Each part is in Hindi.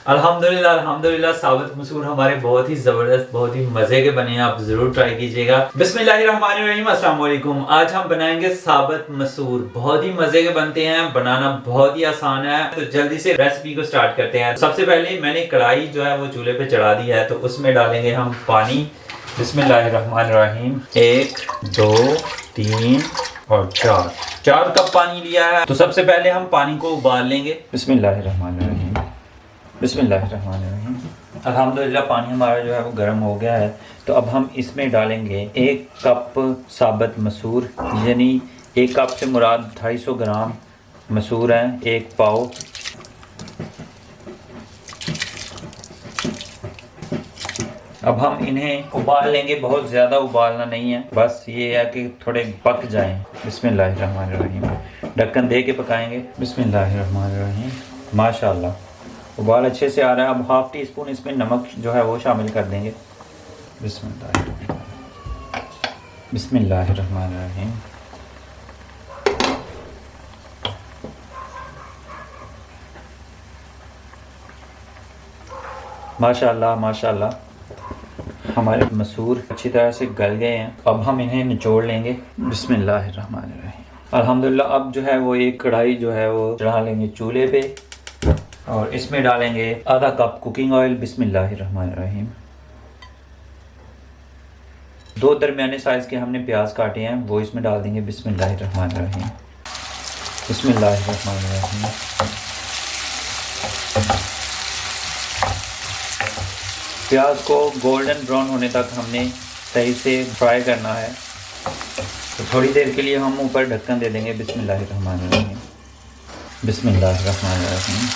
अल्हम्दुलिल्लाह अल्हम्दुलिल्लाह साबित मसूर हमारे बहुत ही ज़बरदस्त, बहुत ही मज़े के बने हैं। आप ज़रूर ट्राई कीजिएगा। बिस्मिल्लाहिर्रहमानिर्रहीम, अस्सलाम वालेकुम। आज हम बनाएंगे साबित मसूर। बहुत ही मज़े के बनते हैं, बनाना बहुत ही आसान है। तो जल्दी से रेसिपी को स्टार्ट करते हैं। सबसे पहले मैंने कढ़ाई जो है वो चूल्हे पे चढ़ा दी है, तो उसमें डालेंगे हम पानी। बिस्मिल्लाहिर्रहमानिर्रहीम। 1 2 3 और 4 कप पानी लिया है। तो सबसे पहले हम पानी को उबाल लेंगे। बिस्मिल्लाहिर्रहमानिर्रहीम बिस्मिल्लाहिर्रहमानिर्रहीम। अल्हम्दुलिल्लाह पानी हमारा जो है वो गर्म हो गया है। तो अब हम इसमें डालेंगे 1 कप साबित मसूर, यानी 1 कप से मुराद 250 ग्राम मसूर हैं, 1 पाव। अब हम इन्हें उबाल लेंगे, बहुत ज़्यादा उबालना नहीं है, बस ये है कि थोड़े पक जाएं। बिस्मिल्लाहिर्रहमानिर्रहीम। ढक्कन दे के पकाएंगे। बिस्मिल्लाहिर्रहमानिर्रहीम। माशाल्लाह उबाल अच्छे से आ रहा है। अब हाफ़ टी स्पून इसमें नमक जो है वो शामिल कर देंगे। बिस्मिल्लाहिर्रहमानिर्रहीम। माशाल्लाह माशाल्लाह हमारे मसूर अच्छी तरह से गल गए हैं। अब हम इन्हें निचोड़ लेंगे। बिस्मिल्लाहिर्रहमानिर्रहीम। अल्हम्दुलिल्लाह अब जो है वो एक कढ़ाई जो है वो चढ़ा लेंगे चूल्हे पे और इसमें डालेंगे आधा कप कुकिंग ऑयल। बिस्मिल्लाहिर्रहमानिर्रहीम। 2 दरमियाने साइज़ के हमने प्याज काटे हैं, वो इसमें डाल देंगे। बिस्मिल्लाहिर्रहमानिर्रहीम बिस्मिल्लाहिर्रहमानिर्रहीम। प्याज को गोल्डन ब्राउन होने तक हमने सही से फ्राई करना है। तो थोड़ी देर के लिए हम ऊपर ढक्कन दे देंगे। बिस्मिल्लाहिर्रहमानिर्रहीम बिस्मिल्लाहिर्रहमानिर्रहीम।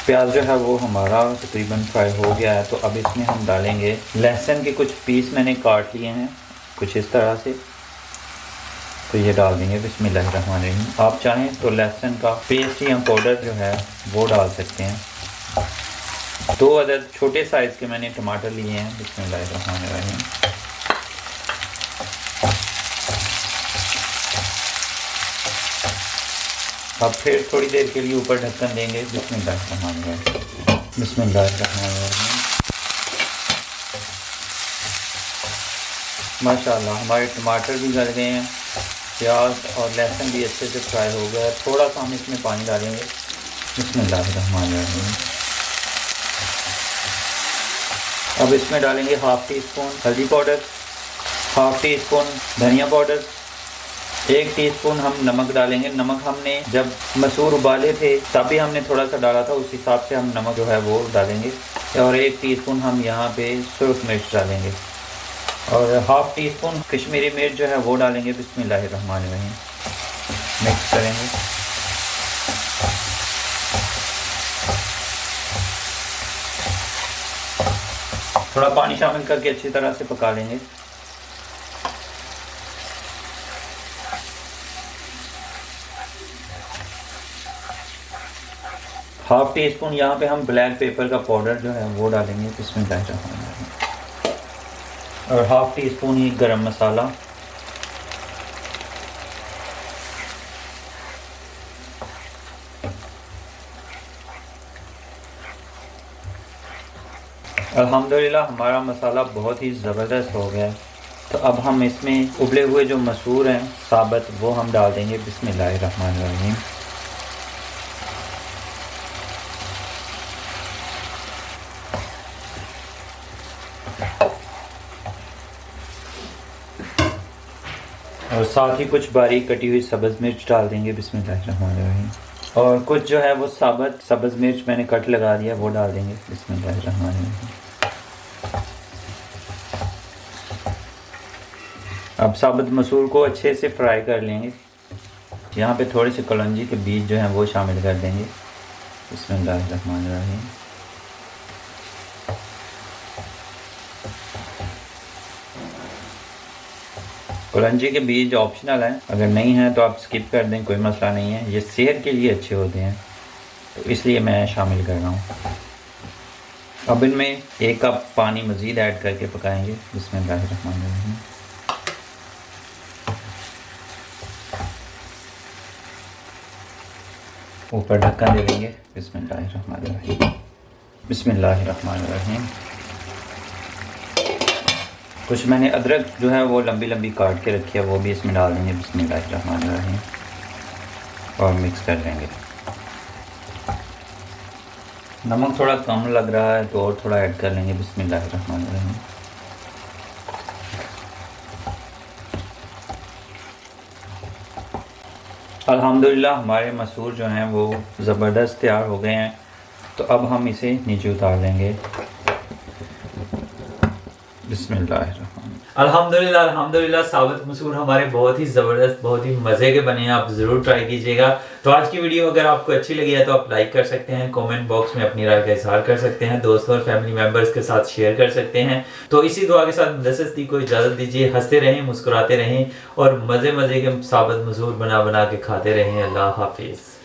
प्याज जो है वो हमारा तकरीबन फ्राई हो गया है। तो अब इसमें हम डालेंगे लहसुन के कुछ पीस मैंने काट लिए हैं, कुछ इस तरह से। तो ये डाल देंगे। बिस्मिल्लाहिर्रहमानिर्रहीम। आप चाहें तो लहसुन का पेस्ट या पाउडर जो है वो डाल सकते हैं। 2 अदद छोटे साइज़ के मैंने टमाटर लिए हैं। बिस्मिल्लाहिर्रहमानिर्रहीम। अब फिर थोड़ी देर के लिए ऊपर ढक्कन देंगे। बिस्मिल्लाहिर्रहमानिर्रहीम बिस्मिल्लाहिर्रहमानिर्रहीम। माशाल्लाह हमारे टमाटर भी गल गए हैं, प्याज और लहसुन भी अच्छे से फ्राई हो गया है। थोड़ा सा हम इसमें पानी डालेंगे। बिस्मिल्लाहिर्रहमानिर्रहीम। अब इसमें डालेंगे हाफ़ टी स्पून हल्दी पाउडर, हाफ़ टी स्पून धनिया पाउडर, 1 टीस्पून हम नमक डालेंगे। नमक हमने जब मसूर उबाले थे तभी हमने थोड़ा सा डाला था, उस हिसाब से हम नमक जो है वो डालेंगे। और 1 टीस्पून हम यहाँ पे सुर्ख मिर्च डालेंगे और हाफ़ टी स्पून कश्मीरी मिर्च जो है वो डालेंगे। बिस्मिल्लाहिर्रहमानिर्रहीम। मिक्स करेंगे। थोड़ा पानी शामिल करके अच्छी तरह से पका लेंगे। हाफ़ टी स्पून यहाँ पे हम ब्लैक पेपर का पाउडर जो है वो डालेंगे। बिस्मिल्लाहिर्रहमानिर्रहीम। और हाफ़ टी स्पून ही गरम मसाला। अल्हम्दुलिल्लाह हमारा मसाला बहुत ही ज़बरदस्त हो गया है। तो अब हम इसमें उबले हुए जो मसूर हैं साबित वो हम डाल देंगे। बिस्मिल्लाहिर्रहमानिर्रहीम। और साथ ही कुछ बारीक कटी हुई सब्ज़ मिर्च डाल देंगे। बिस्मिल्लाहिर्रहमानिर्रहीम। और कुछ जो है वो साबित सब्ज़ मिर्च मैंने कट लगा दिया, वो डाल देंगे। बिस्मिल्लाहिर्रहमानिर्रहीम। अब साबित मसूर को अच्छे से फ्राई कर लेंगे। यहाँ पे थोड़े से कलौंजी के बीज जो हैं वो शामिल कर देंगे। बिस्मिल्लाहिर्रहमानिर्रहीम। कलौंजी के बीज ऑप्शनल हैं, अगर नहीं है तो आप स्किप कर दें, कोई मसला नहीं है। ये सेहत के लिए अच्छे होते हैं तो इसलिए मैं शामिल कर रहा हूँ। अब इनमें 1 कप पानी मज़ीद ऐड करके पकाएंगे। बिस्मिल्लाहिर्रहमानिर्रहीम। ऊपर ढक्कन दे देंगे। बिस्मिल्लाहिर्रहमानिर्रहीम, बिस्मिल्लाहिर्रहमानिर्रहीम। कुछ मैंने अदरक जो है वो लंबी लंबी काट के रखी है, वो भी इसमें डाल देंगे। बिस्मिल्लाहिर्रहमानिर्रहीम और मिक्स कर लेंगे। नमक थोड़ा कम लग रहा है तो और थोड़ा ऐड कर लेंगे। बिस्मिल्लाहिर्रहमानिर्रहीम। अल्हम्दुलिल्लाह हमारे मसूर जो हैं वो ज़बरदस्त तैयार हो गए हैं। तो अब हम इसे नीचे उतार लेंगे। बिस्मिल्लाहिर्रहमानिर्रहीम। अल्हम्दुलिल्लाह अल्हम्दुलिल्लाह साबित मसूर हमारे बहुत ही ज़बरदस्त, बहुत ही मज़े के बने हैं। आप ज़रूर ट्राई कीजिएगा। तो आज की वीडियो अगर आपको अच्छी लगी है तो आप लाइक कर सकते हैं, कमेंट बॉक्स में अपनी राय का इजहार कर सकते हैं, दोस्तों और फैमिली मेम्बर्स के साथ शेयर कर सकते हैं। तो इसी दुआ के साथ मुदस्सिर को इजाज़त दीजिए। हंसते रहें, मुस्कुराते रहें और मज़े मज़े के साबित मसूर बना बना के खाते रहें। अल्लाह हाफिज़।